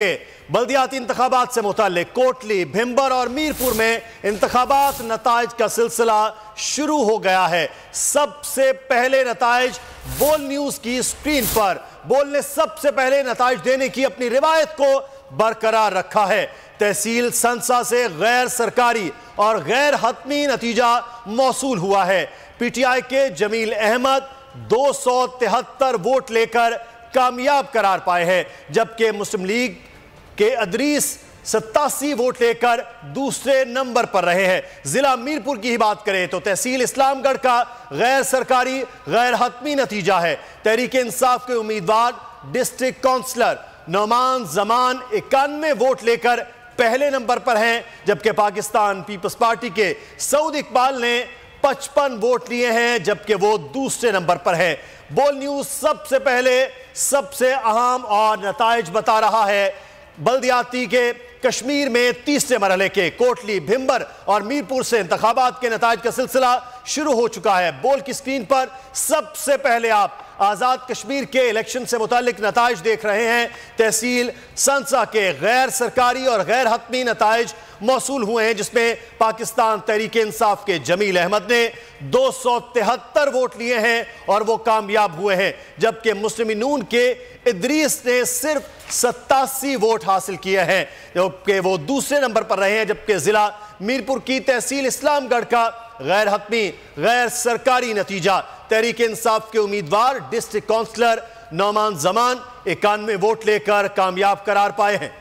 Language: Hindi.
बल्दियाती इंतखाबात से मुताल्लिक कोटली, भिंबर और मीरपुर में इंतखाबात नताइज का सिलसिला शुरू हो गया है। सबसे पहले नताइज बोल न्यूज की स्क्रीन पर बोल ने सबसे पहले नताइज देने की अपनी रिवायत को बरकरार रखा है। तहसील संसा से गैर सरकारी और गैर हतमी नतीजा मौसूल हुआ है। पीटीआई के जमील अहमद 273 वोट लेकर कामयाब करार पाए हैं, जबकि मुस्लिम लीग के अदरीस 87 वोट लेकर दूसरे नंबर पर रहे हैं। जिला मीरपुर की ही बात करें तो तहसील इस्लामगढ़ का गैर सरकारी गैर हतमी नतीजा है। तहरीक इंसाफ के उम्मीदवार district councillor Nauman Zaman 91 vote लेकर पहले नंबर पर हैं, जबकि पाकिस्तान पीपल्स पार्टी के सऊद इकबाल ने 55 वोट लिए हैं, जबकि वो दूसरे नंबर पर है। बोल न्यूज सबसे पहले सबसे अहम और नताइज बता रहा है। बल्दियाती के कश्मीर में तीसरे मरहले के कोटली, भिंबर और मीरपुर से इंतखाबात के नताइज का सिलसिला शुरू हो चुका है। बोल की स्क्रीन पर सबसे पहले आप आज़ाद कश्मीर के इलेक्शन से मुतालिक नताइज देख रहे हैं। तहसील संसा के गैर सरकारी और गैर हतमी नताइज मौसूल हुए हैं, जिसमें पाकिस्तान तहरीक इंसाफ के जमील अहमद ने 273 वोट लिए हैं और वो कामयाब हुए हैं, जबकि मुस्लिम नून के इदरीस ने सिर्फ 87 वोट हासिल किए हैं, जबकि वो दूसरे नंबर पर रहे हैं। जबकि जिला मीरपुर की तहसील इस्लामगढ़ का गैर हतमी गैर सरकारी नतीजा तहरीक इंसाफ के उम्मीदवार district councillor Nauman Zaman 91 vote लेकर कामयाब करार पाए हैं।